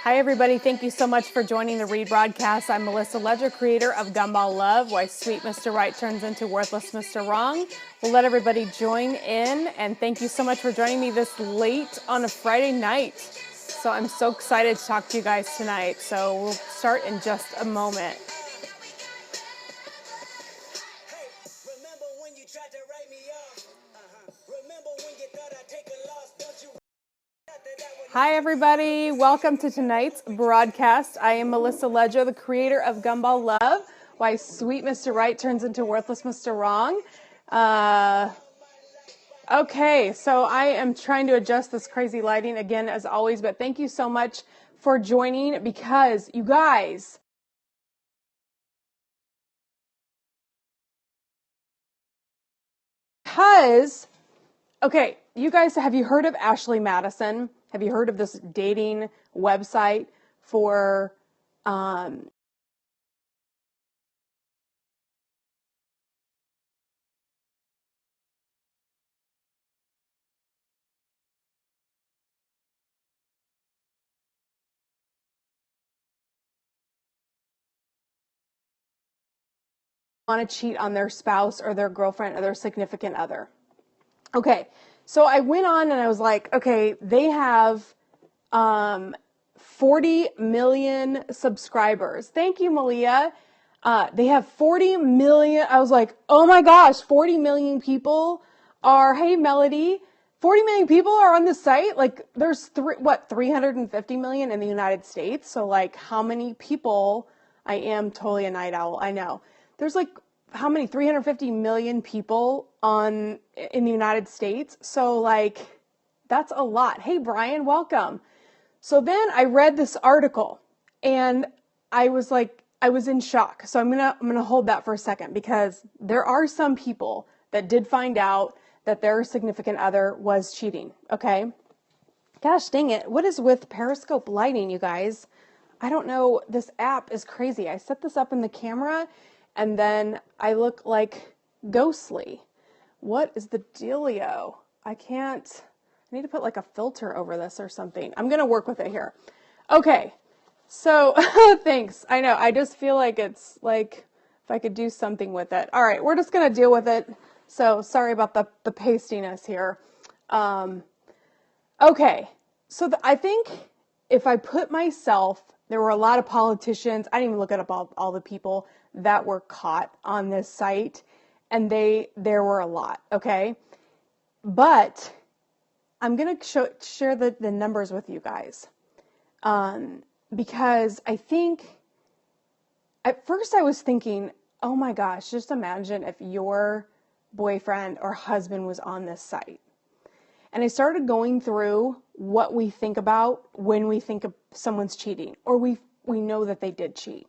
Hi, everybody. Thank you so much for joining the Read broadcast. I'm MelissaLeger, creator of Gumball Love, Why Sweet Mr. Right Turns into Worthless Mr. Wrong. We'll let everybody join in, and thank you so much for joining me this late on a Friday night. So I'm so excited to talk to you guys tonight. So we'll start in just a moment. Hi, everybody. Welcome to tonight's broadcast. I am MelissaLeger, the creator of Gumball Love, Why Sweet Mr. Right Turns into Worthless Mr. Wrong. Okay, so I am trying to adjust this crazy lighting again, as always, but thank you so much for joining because you guys, okay, you guys, have you heard of Ashley Madison? Have you heard of this dating website for, want to cheat on their spouse or their girlfriend or their significant other? Okay, so I went on and I was like, okay, they have 40 million subscribers. Thank you, Malia. They have 40 million. I was like, oh my gosh, 40 million people are, hey, Melody, 40 million people are on the site. Like there's 350 million in the United States. So like how many people, I am totally a night owl. I know there's like how many 350 million people in the United States. So like, that's a lot. Hey, Brian, welcome. So then I read this article and I was like, I was in shock. So I'm going to hold that for a second because there are some people that did find out that their significant other was cheating. Okay. Gosh, dang it. What is with Periscope lighting, you guys? I don't know. This app is crazy. I set this up in the camera and then I look like ghostly. What is the dealio? I need to put like a filter over this or something. I'm going to work with it here. Okay. So thanks. I know. I just feel like it's like if I could do something with it. All right. We're just going to deal with it. So sorry about the pastiness here. Okay. So I think if I put myself, there were a lot of politicians. I didn't even look at all the people that were caught on this site. And there were a lot. Okay. But I'm going to share the numbers with you guys. Because I think at first I was thinking, oh my gosh, just imagine if your boyfriend or husband was on this site. And I started going through what we think about when we think of someone's cheating, or we know that they did cheat.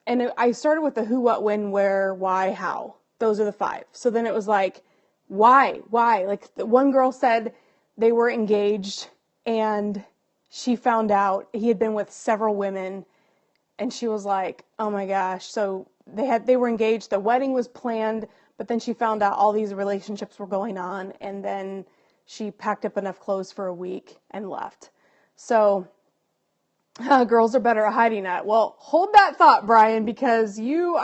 And I started with the who, what, when, where, why, how. Those are the 5. So then it was like, why? Like the one girl said they were engaged and she found out he had been with several women and she was like, oh my gosh. So they were engaged. The wedding was planned, but then she found out all these relationships were going on. And then she packed up enough clothes for a week and left. So girls are better at hiding that. Well, hold that thought, Brian, because you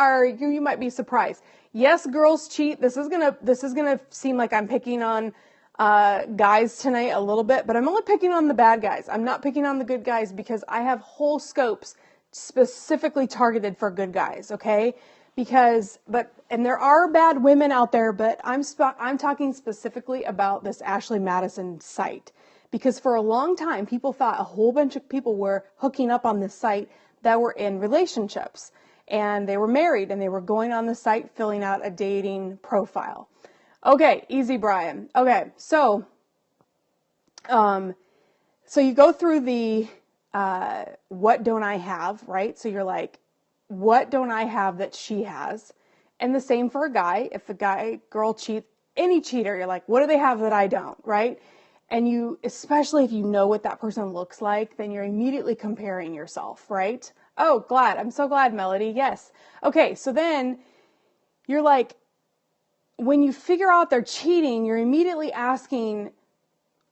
might be surprised. Yes, girls cheat. This is gonna seem like I'm picking on guys tonight a little bit, but I'm only picking on the bad guys. I'm not picking on the good guys because I have whole scopes specifically targeted for good guys. Okay, and there are bad women out there, but I'm talking specifically about this Ashley Madison site. Because for a long time, people thought a whole bunch of people were hooking up on this site that were in relationships. And they were married and they were going on the site filling out a dating profile. Okay, easy, Brian. Okay, so you go through the what don't I have, right? So you're like, what don't I have that she has? And the same for a guy. If a girl cheats, any cheater, you're like, what do they have that I don't, right? And you, especially if you know what that person looks like, then you're immediately comparing yourself, right? Oh, I'm so glad, Melody. Yes. Okay, so then you're like, when you figure out they're cheating, you're immediately asking,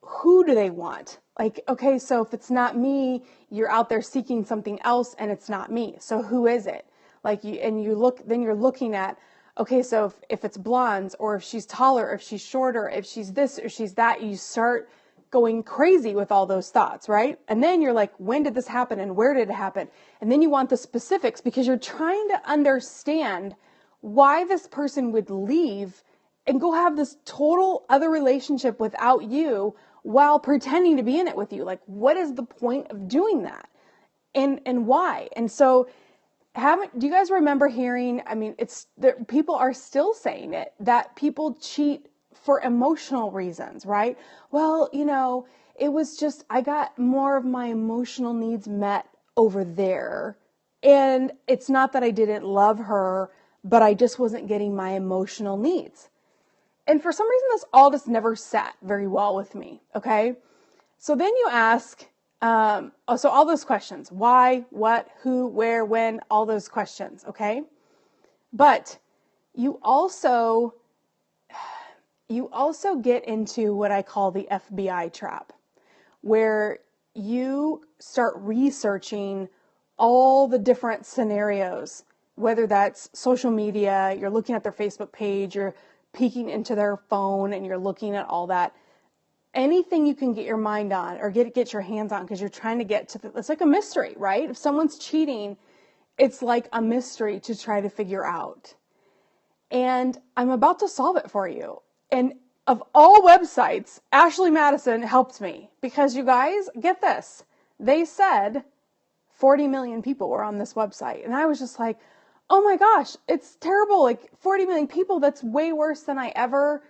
who do they want? Like, okay, so if it's not me, you're out there seeking something else and it's not me. So who is it? Like then you're looking at, okay, so if it's blondes, or if she's taller, or if she's shorter, if she's this or she's that, you start going crazy with all those thoughts, right? And then you're like, when did this happen and where did it happen? And then you want the specifics because you're trying to understand why this person would leave and go have this total other relationship without you while pretending to be in it with you. Like, what is the point of doing that? And why? And so do you guys remember hearing, I mean, people are still saying it, that people cheat for emotional reasons, right? Well, it was just, I got more of my emotional needs met over there. And it's not that I didn't love her, but I just wasn't getting my emotional needs. And for some reason, this all just never sat very well with me, okay? So then you ask, so all those questions, why, what, who, where, when, all those questions, okay? But you also get into what I call the FBI trap, where you start researching all the different scenarios, whether that's social media, you're looking at their Facebook page, you're peeking into their phone and you're looking at all that. Anything you can get your mind on or get your hands on, because you're trying to get to it's like a mystery, right? If someone's cheating, it's like a mystery to try to figure out. And I'm about to solve it for you. And of all websites, Ashley Madison helped me, because you guys, get this. They said 40 million people were on this website. And I was just like, oh my gosh, it's terrible. Like 40 million people, that's way worse than I ever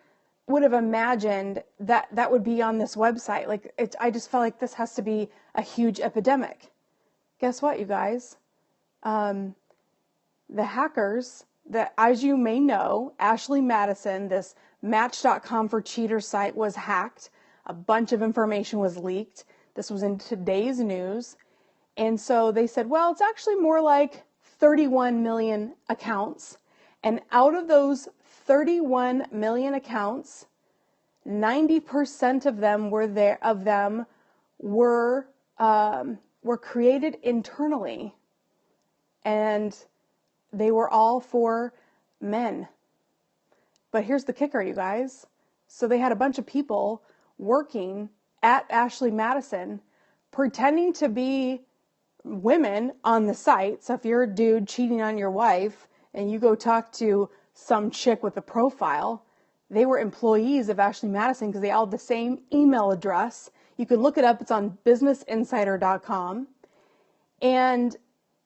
would have imagined that would be on this website. Like I just felt like this has to be a huge epidemic. Guess what, you guys? The hackers, that, as you may know, Ashley Madison, this Match.com for cheaters site, was hacked. A bunch of information was leaked. This was in today's news. And so they said, well, it's actually more like 31 million accounts. And out of those 31 million accounts, 90% of them were created internally. And they were all for men. But here's the kicker, you guys. So they had a bunch of people working at Ashley Madison pretending to be women on the site. So if you're a dude cheating on your wife and you go talk to some chick with a profile, they were employees of Ashley Madison because they all had the same email address. You can look it up. It's on businessinsider.com. And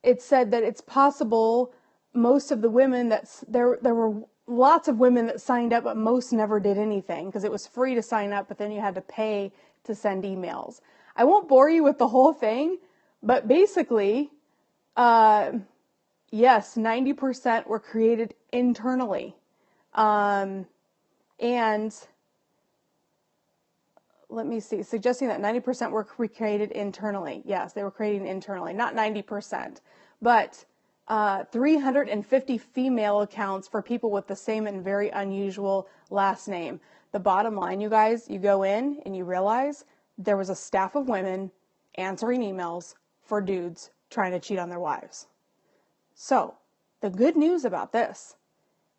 it said that it's possible most of the women there were lots of women that signed up, but most never did anything because it was free to sign up, but then you had to pay to send emails. I won't bore you with the whole thing, but basically, yes, 90% were created internally. And let me see, suggesting that 90% were created internally. Yes, they were created internally, not 90%, but 350 female accounts for people with the same and very unusual last name. The bottom line, you guys, you go in and you realize there was a staff of women answering emails for dudes trying to cheat on their wives. So, the good news about this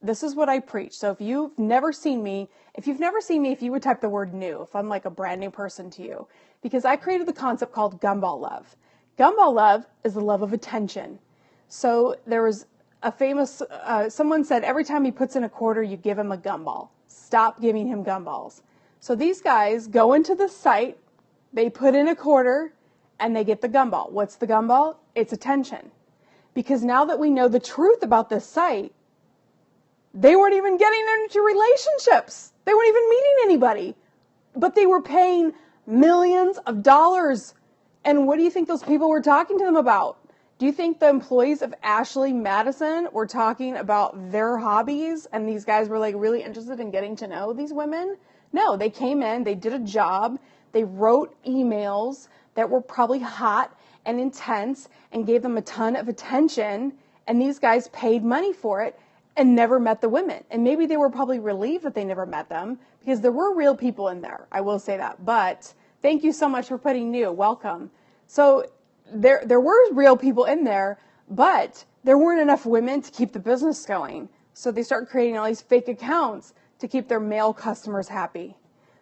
is what I preach. So if you've never seen me, if you would type the word new, if I'm like a brand new person to you, because I created the concept called gumball love. Gumball love is the love of attention. So there was a famous, someone said every time he puts in a quarter, you give him a gumball. Stop giving him gumballs. So these guys go into the site, they put in a quarter, and they get the gumball. What's the gumball? It's attention. Because now that we know the truth about this site, they weren't even getting into relationships. They weren't even meeting anybody. But they were paying millions of dollars. And what do you think those people were talking to them about? Do you think the employees of Ashley Madison were talking about their hobbies and these guys were like really interested in getting to know these women? No, they came in, they did a job, they wrote emails that were probably hot and intense and gave them a ton of attention, and these guys paid money for it. and never met the women. And maybe they were probably relieved that they never met them, because there were real people in there. I will say that. But thank you so much for putting new. Welcome. So there were real people in there, but there weren't enough women to keep the business going. So they start creating all these fake accounts to keep their male customers happy.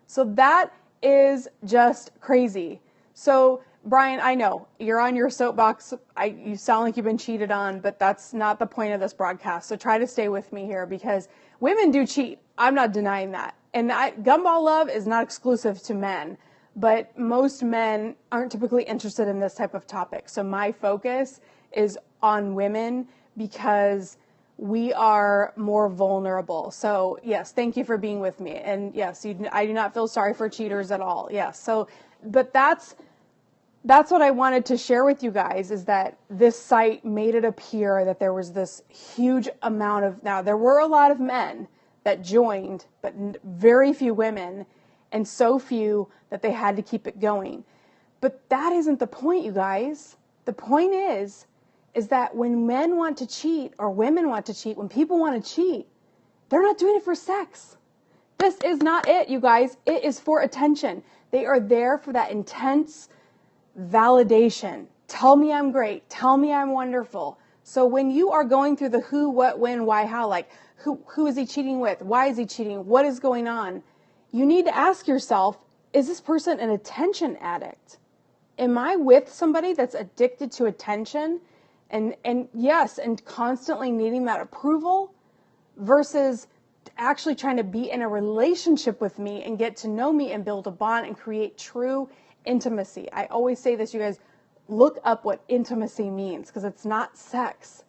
So that is just crazy. So Brian, I know you're on your soapbox. You sound like you've been cheated on, but that's not the point of this broadcast. So try to stay with me here, because women do cheat. I'm not denying that. And gumball love is not exclusive to men, but most men aren't typically interested in this type of topic. So my focus is on women, because we are more vulnerable. So yes, thank you for being with me. And yes, I do not feel sorry for cheaters at all. Yes. So, but that's what I wanted to share with you guys, is that this site made it appear that there was this huge amount of, now there were a lot of men that joined, but very few women, and so few that they had to keep it going. But that isn't the point, you guys. The point is that when men want to cheat, or women want to cheat, when people want to cheat, they're not doing it for sex. This is not it, you guys. It is for attention. They are there for that intense validation. Tell me I'm great. Tell me I'm wonderful. So when you are going through the who, what, when, why, how, like who is he cheating with? Why is he cheating? What is going on? You need to ask yourself, is this person an attention addict? Am I with somebody that's addicted to attention and yes, and constantly needing that approval, versus actually trying to be in a relationship with me and get to know me and build a bond and create true intimacy? I always say this, you guys, look up what intimacy means, because it's not sex.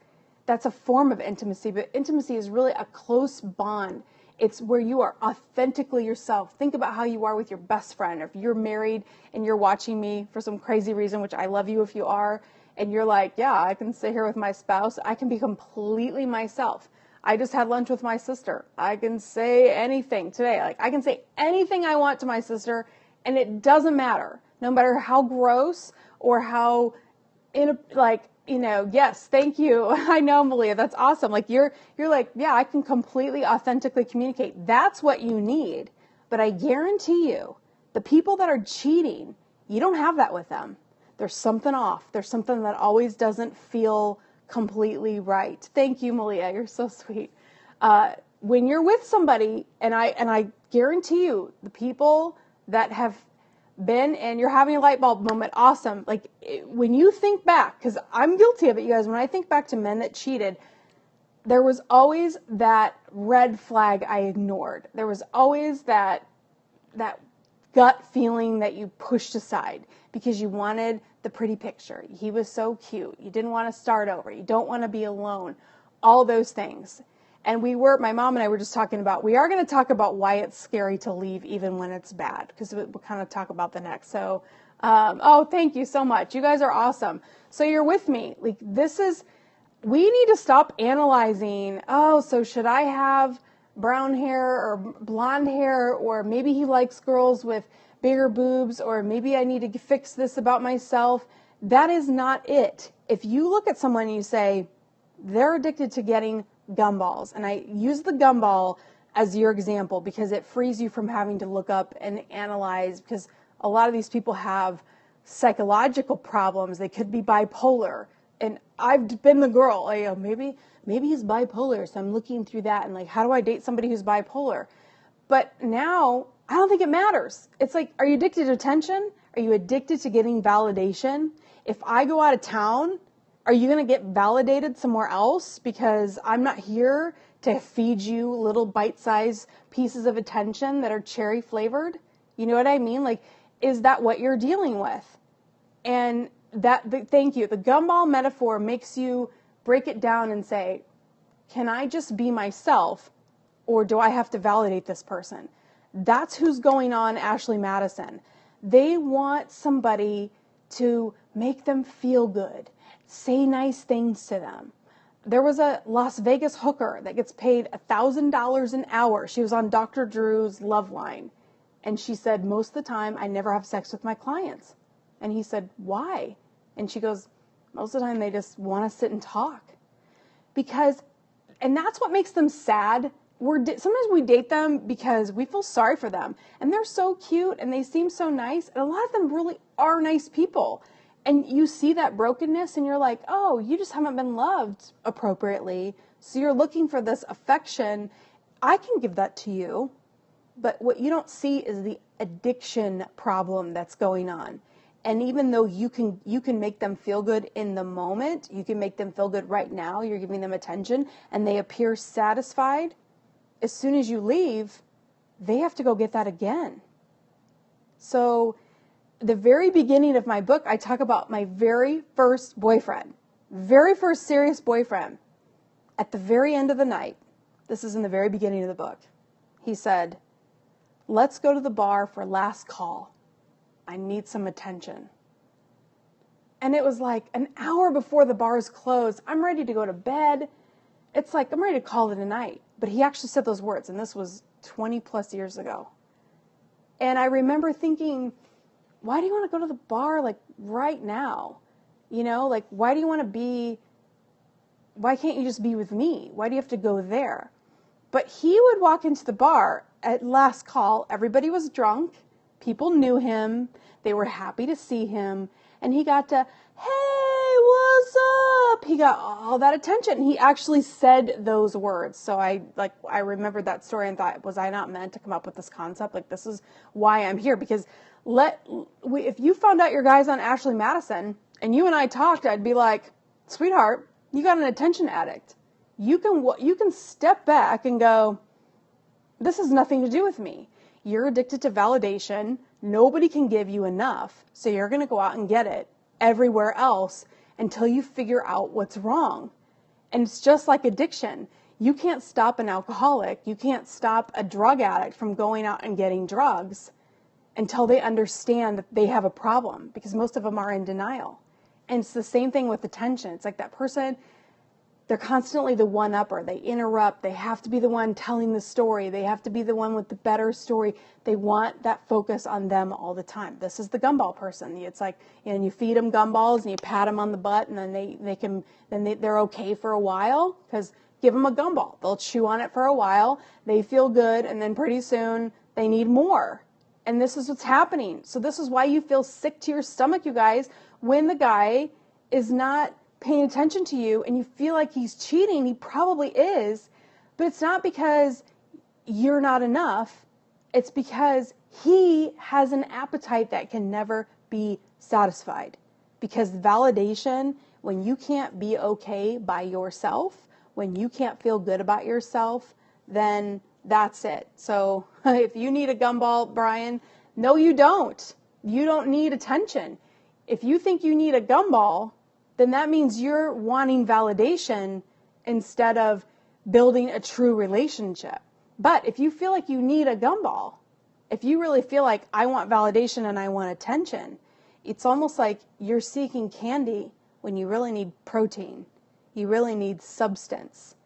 That's a form of intimacy, but intimacy is really a close bond. It's where you are authentically yourself. Think about how you are with your best friend. If you're married and you're watching me for some crazy reason, which I love you if you are, and you're like, yeah, I can sit here with my spouse. I can be completely myself. I just had lunch with my sister. I can say anything today. Like, I can say anything I want to my sister, and it doesn't matter. No matter how gross or how, yes, thank you. I know, Malia, that's awesome. Like, you're like, yeah, I can completely authentically communicate. That's what you need. But I guarantee you, the people that are cheating, you don't have that with them. There's something off. There's something that always doesn't feel completely right. Thank you, Malia. You're so sweet. When you're with somebody, and I guarantee you, the people that have been, and you're having a light bulb moment, awesome. Like, when you think back, because I'm guilty of it, you guys, when I think back to men that cheated, there was always that red flag I ignored. There was always that gut feeling that you pushed aside because you wanted the pretty picture. He was so cute. You didn't want to start over. You don't want to be alone. All those things. And my mom and I were just talking about, we are going to talk about why it's scary to leave even when it's bad, because we'll kind of talk about the next. So, thank you so much. You guys are awesome. So you're with me. Like, we need to stop analyzing, so should I have brown hair or blonde hair, or maybe he likes girls with bigger boobs, or maybe I need to fix this about myself. That is not it. If you look at someone and you say, they're addicted to getting gumballs, and I use the gumball as your example because it frees you from having to look up and analyze, because a lot of these people have psychological problems. They could be bipolar. And I've been the girl, maybe he's bipolar, so I'm looking through that and like, how do I date somebody who's bipolar? But now, I don't think it matters. It's like, are you addicted to attention? Are you addicted to getting validation? If I go out of town, are you going to get validated somewhere else because I'm not here to feed you little bite-sized pieces of attention that are cherry flavored? You know what I mean? Like, is that what you're dealing with? And thank you. The gumball metaphor makes you break it down and say, can I just be myself, or do I have to validate this person? That's who's going on Ashley Madison. They want somebody to make them feel good, say nice things to them. There was a Las Vegas hooker that gets paid $1,000 an hour. She was on Dr. Drew's Love Line. And she said, most of the time, I never have sex with my clients. And he said, why? And she goes, most of the time, they just want to sit and talk. Because And that's what makes them sad. Sometimes we date them because we feel sorry for them. And they're so cute and they seem so nice. And a lot of them really are nice people. And you see that brokenness and you're like, oh, you just haven't been loved appropriately. So you're looking for this affection. I can give that to you. But what you don't see is the addiction problem that's going on. And even though you can make them feel good in the moment, you can make them feel good right now, you're giving them attention, and they appear satisfied, as soon as you leave, they have to go get that again. So the very beginning of my book, I talk about my very first boyfriend, very first serious boyfriend. At the very end of the night, this is in the very beginning of the book, he said, let's go to the bar for last call. I need some attention. And it was like an hour before the bars closed. I'm ready to go to bed. It's like, I'm ready to call it a night. But he actually said those words, and this was 20 plus years ago. And I remember thinking, why do you want to go to the bar like right now? You know, like, why can't you just be with me? Why do you have to go there? But he would walk into the bar at last call. Everybody was drunk. People knew him. They were happy to see him. And he got to, hey, what's up? He got all that attention. He actually said those words. So I remembered that story and thought, was I not meant to come up with this concept? Like, this is why I'm here. Because if you found out your guy's on Ashley Madison and you and I talked, I'd be like, sweetheart, you got an attention addict. You can step back and go, this has nothing to do with me. You're addicted to validation. Nobody can give you enough. So you're going to go out and get it everywhere else until you figure out what's wrong. And it's just like addiction. You can't stop an alcoholic. You can't stop a drug addict from going out and getting drugs until they understand that they have a problem, because most of them are in denial. And it's the same thing with attention. It's like that person, they're constantly the one-upper. They interrupt. They have to be the one telling the story. They have to be the one with the better story. They want that focus on them all the time. This is the gumball person. It's like, and you feed them gumballs and you pat them on the butt, and then they're okay for a while, because give them a gumball. They'll chew on it for a while. They feel good, and then pretty soon they need more. And this is what's happening. So this is why you feel sick to your stomach, you guys, when the guy is not paying attention to you and you feel like he's cheating. He probably is, but it's not because you're not enough. It's because he has an appetite that can never be satisfied. Because validation, when you can't be okay by yourself, when you can't feel good about yourself, then that's it. So if you need a gumball, Brian, no, you don't. You don't need attention. If you think you need a gumball, then that means you're wanting validation instead of building a true relationship. But if you feel like you need a gumball, if you really feel like I want validation and I want attention, it's almost like you're seeking candy when you really need protein. You really need substance.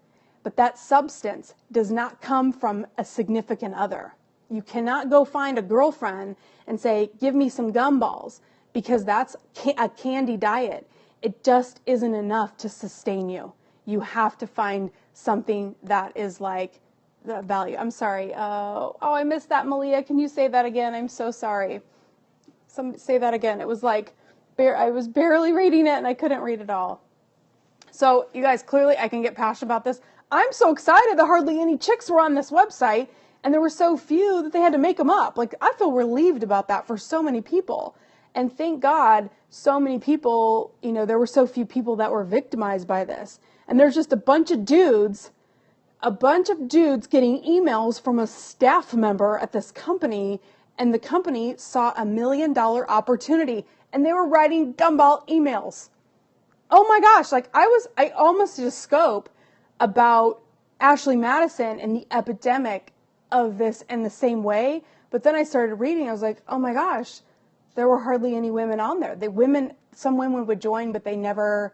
But that substance does not come from a significant other. You cannot go find a girlfriend and say, give me some gumballs, because that's a candy diet. It just isn't enough to sustain you. You have to find something that is like the value. I'm sorry. I missed that, Malia. Can you say that again? I'm so sorry. Say that again. It was like, I was barely reading it and I couldn't read it all. So you guys, clearly I can get passionate about this. I'm so excited that hardly any chicks were on this website, and there were so few that they had to make them up. Like, I feel relieved about that for so many people. And thank God so many people, there were so few people that were victimized by this. And there's just a bunch of dudes getting emails from a staff member at this company, and the company saw $1 million opportunity, and they were writing gumball emails. Oh my gosh, I almost did a scope about Ashley Madison and the epidemic of this in the same way, but then I started reading, I was like, oh my gosh, there were hardly any women on there. Some women would join, but they never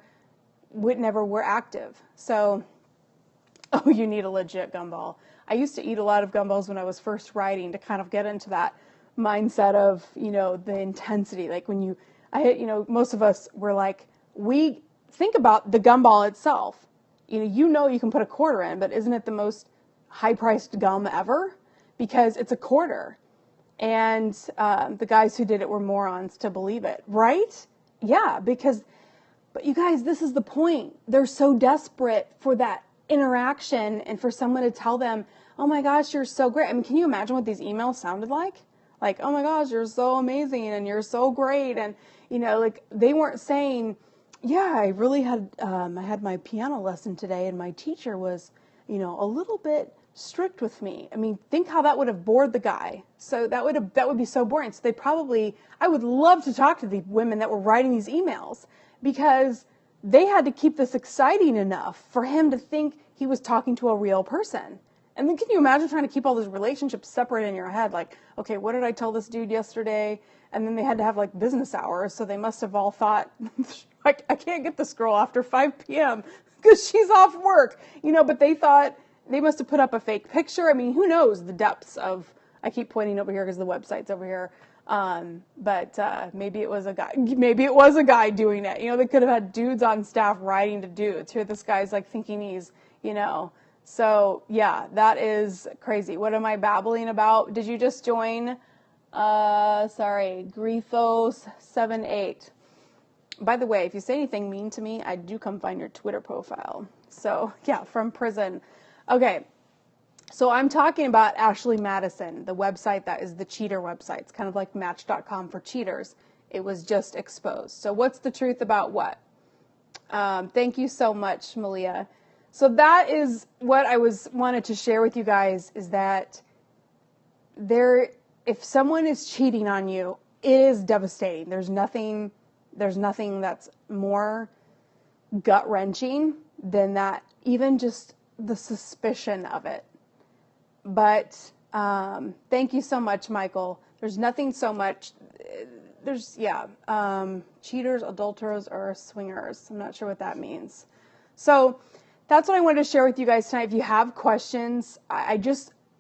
were active. So, you need a legit gumball. I used to eat a lot of gumballs when I was first writing to kind of get into that mindset of, the intensity. Like most of us were like, we think about the gumball itself. you know you can put a quarter in, but isn't it the most high-priced gum ever? Because it's a quarter. And the guys who did it were morons to believe it, right? Yeah, but you guys, this is the point. They're so desperate for that interaction and for someone to tell them, oh my gosh, you're so great. I mean, can you imagine what these emails sounded like? Like, oh my gosh, you're so amazing and you're so great. And, like they weren't saying, yeah, I really had, I had my piano lesson today and my teacher was, a little bit strict with me. I mean, think how that would have bored the guy. So that would be so boring. So I would love to talk to the women that were writing these emails because they had to keep this exciting enough for him to think he was talking to a real person. And then can you imagine trying to keep all those relationships separate in your head? Like, okay, what did I tell this dude yesterday? And then they had to have like business hours. So they must have all thought, I can't get this girl after 5 p.m. because she's off work, but they thought they must have put up a fake picture. I mean, who knows the depths of, I keep pointing over here because the website's over here. But maybe it was a guy doing it. They could have had dudes on staff writing to dudes. Here this guy's like thinking he's, So yeah, that is crazy. What am I babbling about? Did you just join? Grethos78. By the way, if you say anything mean to me, I do come find your Twitter profile. So yeah, from prison. Okay. So I'm talking about Ashley Madison, the website that is the cheater website. It's kind of like Match.com for cheaters. It was just exposed. So what's the truth about what? Thank you so much, Malia. So that is what I wanted to share with you guys is that if someone is cheating on you, it is devastating. There's nothing that's more gut-wrenching than that, even just the suspicion of it. But thank you so much, Michael. There's nothing so much. Cheaters, adulterers, or swingers. I'm not sure what that means. So that's what I wanted to share with you guys tonight. If you have questions,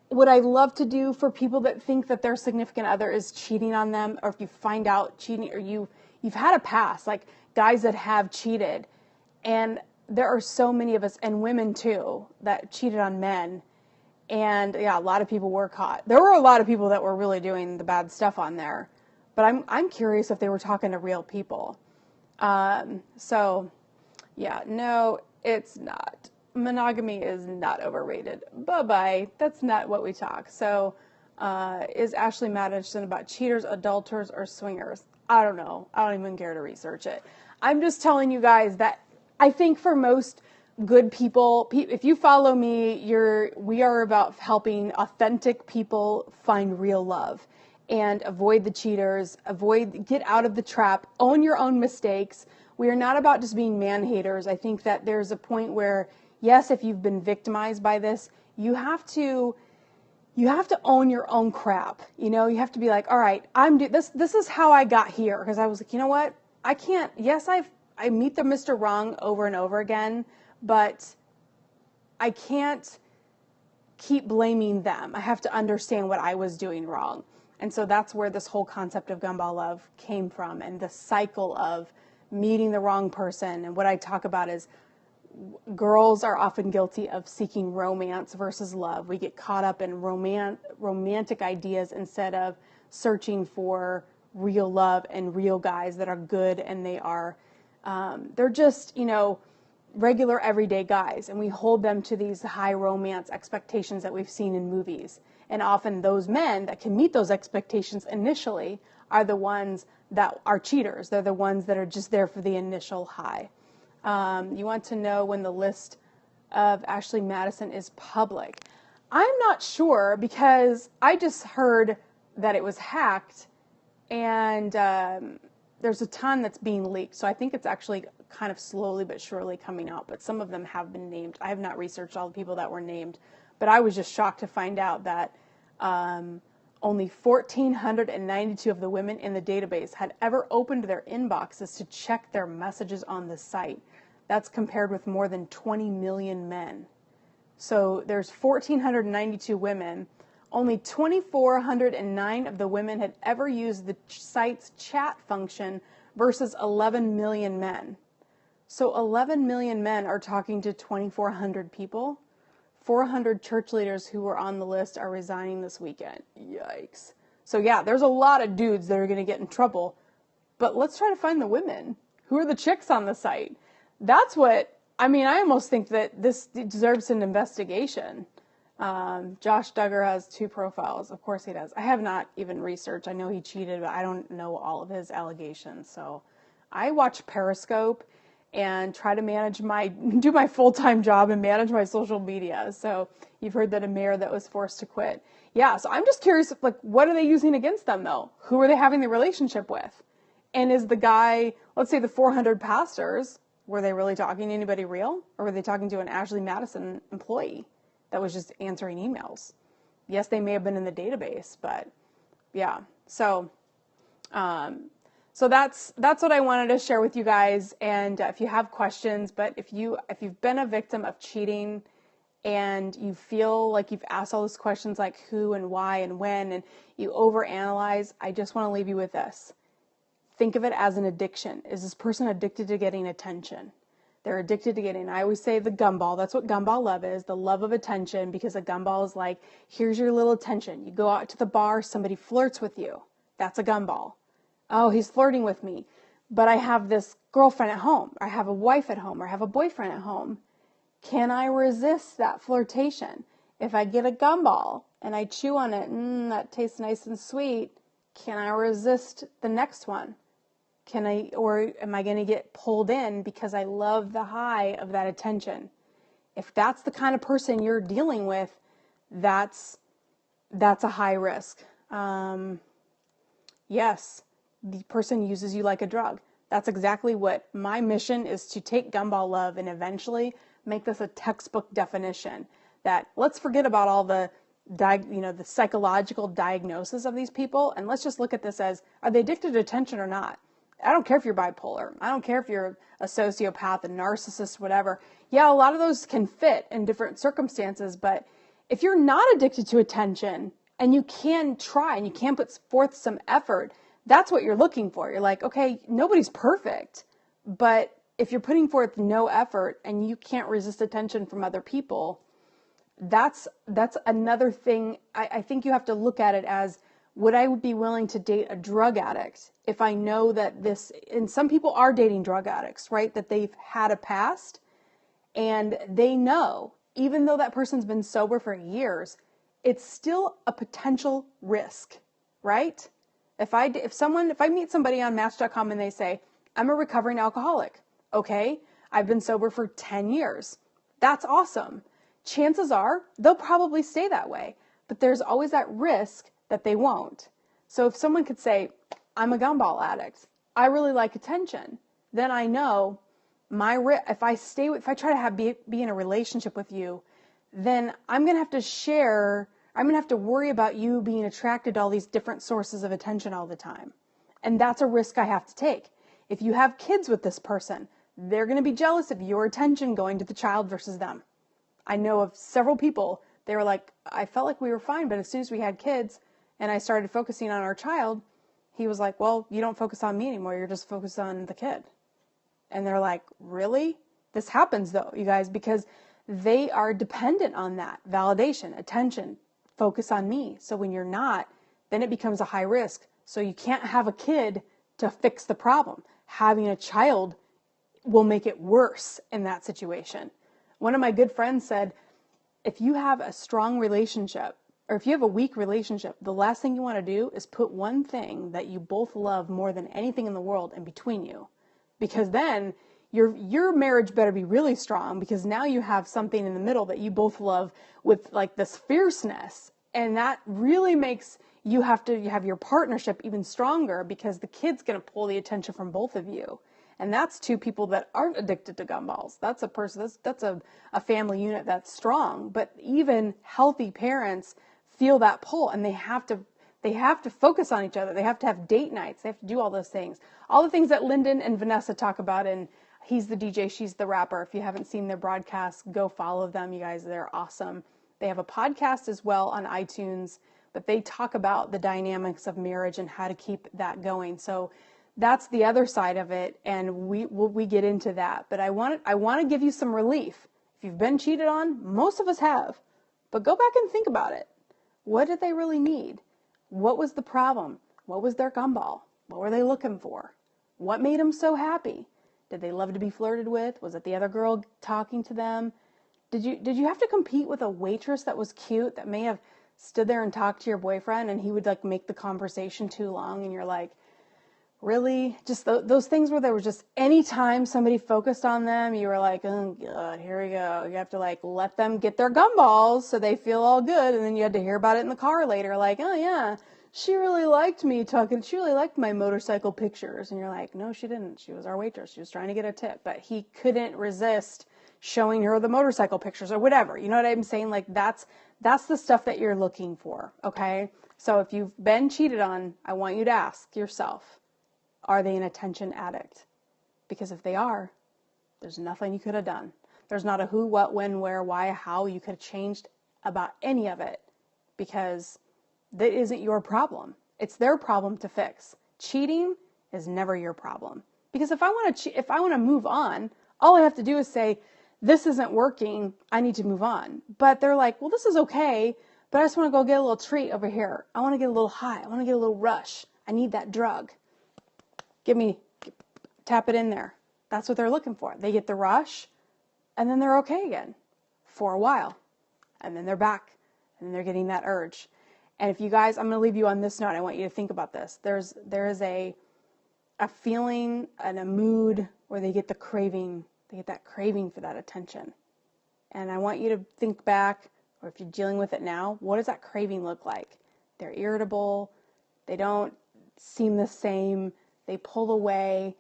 what I love to do for people that think that their significant other is cheating on them, or if you find out cheating, or you've had a past, like guys that have cheated, and there are so many of us, and women too, that cheated on men. And yeah, a lot of people were caught. There were a lot of people that were really doing the bad stuff on there. But I'm curious if they were talking to real people. So yeah, no, it's not. Monogamy is not overrated. Bye-bye. That's not what we talk. So is Ashley Madison about cheaters, adulterers, or swingers? I don't know. I don't even care to research it. I'm just telling you guys that I think for most good people, if you follow me, we are about helping authentic people find real love and avoid the cheaters, get out of the trap, own your own mistakes. We are not about just being man-haters. I think that there's a point where, yes, if you've been victimized by this, you have to own your own crap. You have to be like, all right, this is how I got here. Because I was like, you know what? I can't, yes, I meet the Mr. Wrong over and over again, but I can't keep blaming them. I have to understand what I was doing wrong. And so that's where this whole concept of gumball love came from, and the cycle of meeting the wrong person. And what I talk about is girls are often guilty of seeking romance versus love. We get caught up in romantic ideas instead of searching for real love and real guys that are good, and they're just, regular everyday guys, and we hold them to these high romance expectations that we've seen in movies. And often those men that can meet those expectations initially are the ones that are cheaters. They're the ones that are just there for the initial high. You want to know when the list of Ashley Madison is public. I'm not sure, because I just heard that it was hacked, and there's a ton that's being leaked. So I think it's actually kind of slowly but surely coming out, but some of them have been named. I have not researched all the people that were named, but I was just shocked to find out that only 1,492 of the women in the database had ever opened their inboxes to check their messages on the site. That's compared with more than 20 million men. So there's 1,492 women. Only 2,409 of the women had ever used the site's chat function versus 11 million men. So 11 million men are talking to 2,400 people. 400 church leaders who were on the list are resigning this weekend. Yikes. So yeah, there's a lot of dudes that are going to get in trouble. But let's try to find the women. Who are the chicks on the site? That's what, I almost think that this deserves an investigation. Josh Duggar has 2 profiles. Of course he does. I have not even researched. I know he cheated, but I don't know all of his allegations. So I watch Periscope and try to do my full-time job and manage my social media. So you've heard that a mayor that was forced to quit. Yeah, so I'm just curious, what are they using against them, though? Who are they having the relationship with? And is the guy, let's say the 400 pastors, were they really talking to anybody real? Or were they talking to an Ashley Madison employee that was just answering emails? Yes, they may have been in the database, but yeah. So that's what I wanted to share with you guys. And if you have questions, but if you've been a victim of cheating and you feel like you've asked all those questions like who and why and when, and you overanalyze, I just want to leave you with this. Think of it as an addiction. Is this person addicted to getting attention? They're addicted to getting, I always say the gumball. That's what gumball love is, the love of attention, because a gumball is like, here's your little attention. You go out to the bar, somebody flirts with you. That's a gumball. Oh, he's flirting with me, but I have this girlfriend at home. I have a wife at home, or I have a boyfriend at home. Can I resist that flirtation? If I get a gumball and I chew on it, that tastes nice and sweet, can I resist the next one? Or am I going to get pulled in because I love the high of that attention? If that's the kind of person you're dealing with, that's a high risk. Yes, the person uses you like a drug. That's exactly what my mission is, to take gumball love and eventually make this a textbook definition. That let's forget about all the psychological diagnosis of these people, and let's just look at this as, are they addicted to attention or not? I don't care if you're bipolar. I don't care if you're a sociopath, a narcissist, whatever. Yeah, a lot of those can fit in different circumstances, but if you're not addicted to attention and you can try and you can put forth some effort, that's what you're looking for. You're like, okay, nobody's perfect, but if you're putting forth no effort and you can't resist attention from other people, that's another thing. I think you have to look at it as, would I be willing to date a drug addict if I know that and some people are dating drug addicts, right? That they've had a past and they know, even though that person's been sober for years, it's still a potential risk, right? If I meet somebody on Match.com and they say, I'm a recovering alcoholic, okay, I've been sober for 10 years. That's awesome. Chances are they'll probably stay that way, but there's always that risk that they won't. So if someone could say, I'm a gumball addict, I really like attention, then I know if I try to be in a relationship with you, then I'm going to have to worry about you being attracted to all these different sources of attention all the time. And that's a risk I have to take. If you have kids with this person, they're going to be jealous of your attention going to the child versus them. I know of several people, they were like, I felt like we were fine, but as soon as we had kids and I started focusing on our child, he was like, well, you don't focus on me anymore. You're just focused on the kid. And they're like, really? This happens though, you guys, because they are dependent on that validation, attention, focus on me. So when you're not, then it becomes a high risk. So you can't have a kid to fix the problem. Having a child will make it worse in that situation. One of my good friends said, if you have a strong relationship, or if you have a weak relationship, the last thing you want to do is put one thing that you both love more than anything in the world in between you. Because then your marriage better be really strong, because now you have something in the middle that you both love with like this fierceness. And that really makes you have to have your partnership even stronger, because the kid's going to pull the attention from both of you. And that's two people that aren't addicted to gumballs. That's a person, that's a family unit that's strong. But even healthy parents feel that pull, and they have to focus on each other. They have to have date nights. They have to do all those things. All the things that Lyndon and Vanessa talk about, and he's the DJ, she's the rapper. If you haven't seen their broadcasts, go follow them, you guys. They're awesome. They have a podcast as well on iTunes, but they talk about the dynamics of marriage and how to keep that going. So that's the other side of it, and we get into that. But I want to give you some relief. If you've been cheated on, most of us have, but go back and think about it. What did they really need? What was the problem? What was their gumball? What were they looking for? What made them so happy? Did they love to be flirted with? Was it the other girl talking to them? Did you have to compete with a waitress that was cute, that may have stood there and talked to your boyfriend, and he would like make the conversation too long, and you're like, really? Just those things where there was just any time somebody focused on them, you were like, oh God, here we go. You have to like let them get their gumballs so they feel all good, and then you had to hear about it in the car later, like, oh yeah, she really liked me talking. She really liked my motorcycle pictures. And you're like, no, she didn't. She was our waitress. She was trying to get a tip, but he couldn't resist showing her the motorcycle pictures or whatever. You know what I'm saying? Like that's the stuff that you're looking for. Okay. So if you've been cheated on, I want you to ask yourself, are they an attention addict? Because if they are, there's nothing you could have done. There's not a who, what, when, where, why, how you could have changed about any of it, because that isn't your problem. It's their problem to fix. Cheating is never your problem. Because if I want to move on, all I have to do is say, this isn't working, I need to move on. But they're like, well, this is okay, but I just want to go get a little treat over here. I want to get a little high. I want to get a little rush. I need that drug. Tap it in there. That's what they're looking for. They get the rush, and then they're okay again for a while. And then they're back, and then they're getting that urge. And if you guys, I'm going to leave you on this note. I want you to think about this. There is a feeling and a mood where they get the craving. They get that craving for that attention. And I want you to think back, or if you're dealing with it now, what does that craving look like? They're irritable. They don't seem the same. They pull away.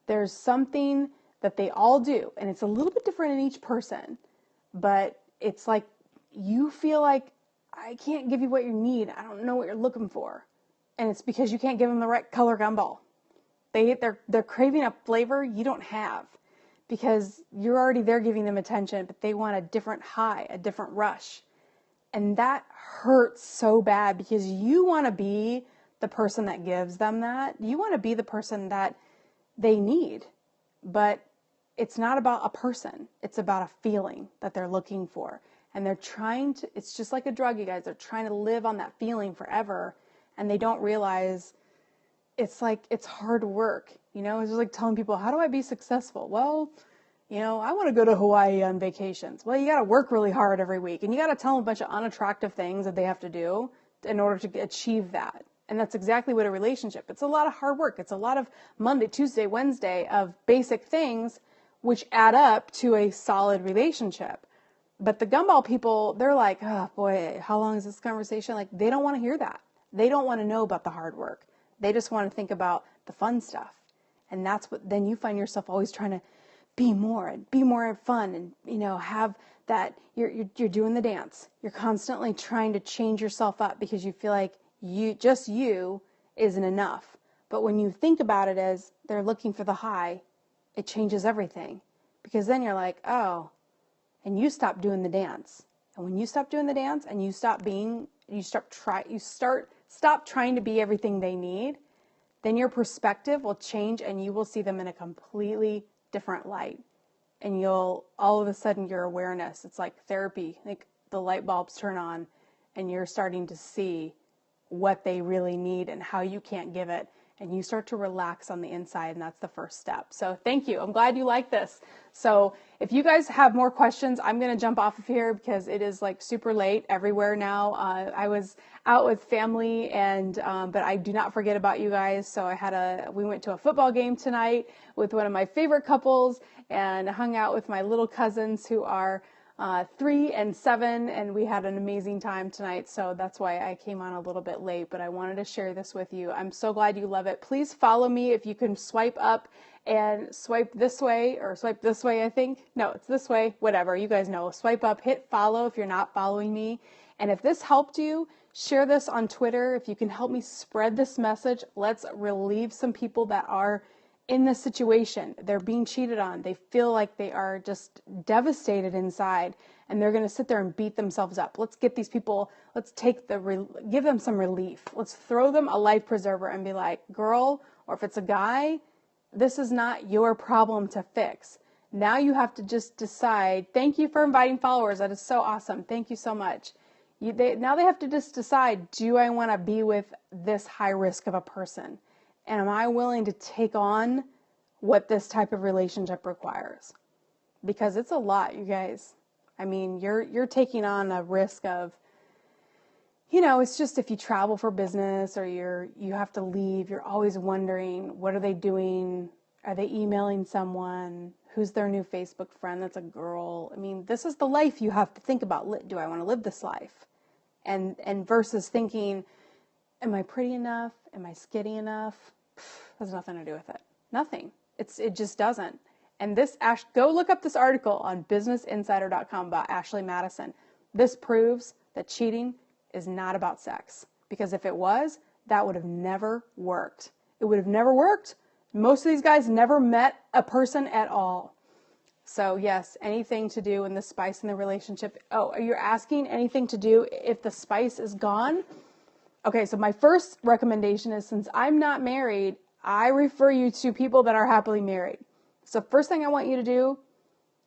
There's something that they all do, and it's a little bit different in each person, but it's like you feel like, I can't give you what you need. I don't know what you're looking for. And it's because you can't give them the right color gumball. They're craving a flavor you don't have, because you're already there giving them attention, but they want a different high, a different rush. And that hurts so bad, because you want to be the person that gives them that. You want to be the person that they need. But it's not about a person. It's about a feeling that they're looking for. And they're trying to, it's just like a drug, you guys. They're trying to live on that feeling forever. And they don't realize it's like, it's hard work. You know, it's just like telling people, how do I be successful? Well, you know, I want to go to Hawaii on vacations. Well, you got to work really hard every week. And you got to tell them a bunch of unattractive things that they have to do in order to achieve that. And that's exactly what a relationship. It's a lot of hard work. It's a lot of Monday, Tuesday, Wednesday of basic things which add up to a solid relationship. But the gumball people, they're like, oh boy, how long is this conversation? Like, they don't want to hear that. They don't want to know about the hard work. They just want to think about the fun stuff. And that's what, then you find yourself always trying to be more fun, and, you know, have that, you're doing the dance. You're constantly trying to change yourself up because you feel like you isn't enough. But when you think about it as they're looking for the high, it changes everything, because then you're like, oh, and you stop doing the dance. And when you stop doing the dance and you stop trying to be everything they need, then your perspective will change and you will see them in a completely different light. And you'll, all of a sudden, your awareness, it's like therapy, like the light bulbs turn on and you're starting to see what they really need and how you can't give it. And you start to relax on the inside, and that's the first step. So thank you. I'm glad you like this. So if you guys have more questions, I'm going to jump off of here because it is like super late everywhere now. I was out with family, and but I do not forget about you guys. So we went to a football game tonight with one of my favorite couples, and hung out with my little cousins who are 3 and 7, and we had an amazing time tonight. So that's why I came on a little bit late, but I wanted to share this with you. I'm so glad you love it. Please follow me. If you can swipe up and swipe this way, or swipe this way, I think. No, it's this way, whatever. You guys know. Swipe up, hit follow if you're not following me. And if this helped you, share this on Twitter. If you can help me spread this message, let's relieve some people that are in this situation. They're being cheated on. They feel like they are just devastated inside, and they're going to sit there and beat themselves up. Let's get these people, let's give them some relief. Let's throw them a life preserver and be like, girl, Or if it's a guy, this is not your problem to fix. Now you have to just decide, thank you for inviting followers. That is so awesome. Thank you so much. Now they have to just decide, do I want to be with this high risk of a person? And am I willing to take on what this type of relationship requires? Because it's a lot, you guys. I mean, you're taking on a risk of, it's just if you travel for business or you have to leave, you're always wondering, what are they doing? Are they emailing someone? Who's their new Facebook friend that's a girl? I mean, this is the life you have to think about. Do I want to live this life? And versus thinking, am I pretty enough? Am I skinny enough? Has nothing to do with it. Nothing. It just doesn't. And go look up this article on businessinsider.com about Ashley Madison. This proves that cheating is not about sex. Because if it was, that would have never worked. It would have never worked. Most of these guys never met a person at all. So yes, anything to do in the spice in the relationship. Oh, you're asking anything to do if the spice is gone? Okay, so my first recommendation is, since I'm not married, I refer you to people that are happily married. So first thing I want you to do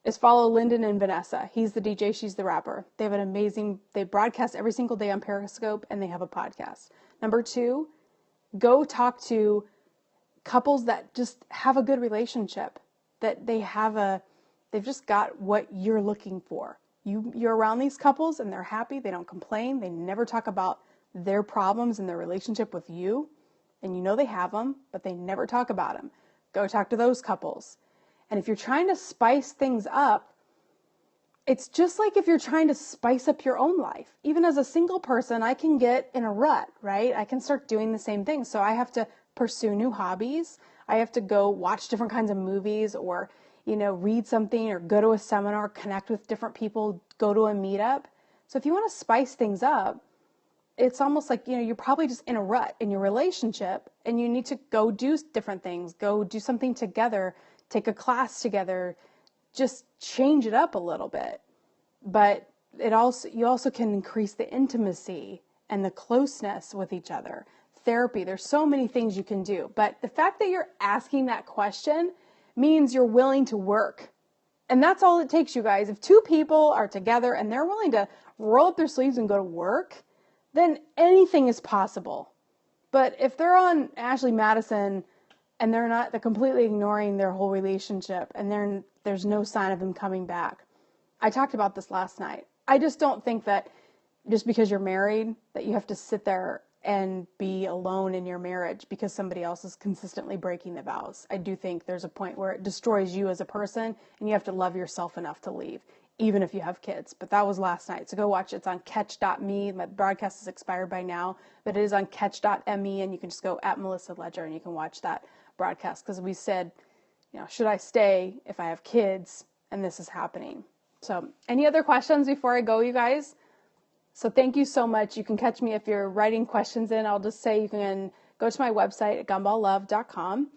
is follow Lyndon and Vanessa. He's the DJ, she's the rapper. They have they broadcast every single day on Periscope, and they have a podcast. Number 2, go talk to couples that just have a good relationship, that they've just got what you're looking for. You're around these couples and they're happy, they don't complain, they never talk about their problems in their relationship with you, and they have them, but they never talk about them. Go talk to those couples. And if you're trying to spice things up, it's just like if you're trying to spice up your own life. Even as a single person, I can get in a rut, right? I can start doing the same thing. So I have to pursue new hobbies. I have to go watch different kinds of movies, or, read something, or go to a seminar, connect with different people, go to a meetup. So if you want to spice things up, it's almost like, you're probably just in a rut in your relationship, and you need to go do different things, go do something together, take a class together, just change it up a little bit. But you also can increase the intimacy and the closeness with each other. Therapy, there's so many things you can do. But the fact that you're asking that question means you're willing to work. And that's all it takes, you guys. If 2 people are together and they're willing to roll up their sleeves and go to work, then anything is possible. But if they're on Ashley Madison and they're completely ignoring their whole relationship, and there's no sign of them coming back. I talked about this last night. I just don't think that just because you're married that you have to sit there and be alone in your marriage because somebody else is consistently breaking the vows. I do think there's a point where it destroys you as a person, and you have to love yourself enough to leave, even if you have kids. But that was last night. So go watch it. It's on catch.me. My broadcast is expired by now, but it is on catch.me, and you can just go at MelissaLeger and you can watch that broadcast, because we said, should I stay if I have kids and this is happening? So any other questions before I go, you guys? So thank you so much. You can catch me if you're writing questions in. I'll just say you can go to my website at gumballove.com,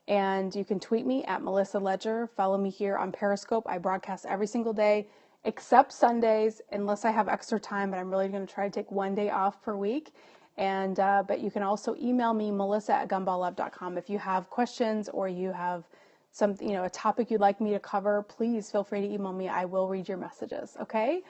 and you can tweet me at MelissaLeger. Follow me here on Periscope. I broadcast every single day except Sundays, unless I have extra time, but I'm really going to try to take one day off per week. And but you can also email me, melissa@gumballove.com. If you have questions or you have something, a topic you'd like me to cover, please feel free to email me. I will read your messages. Okay.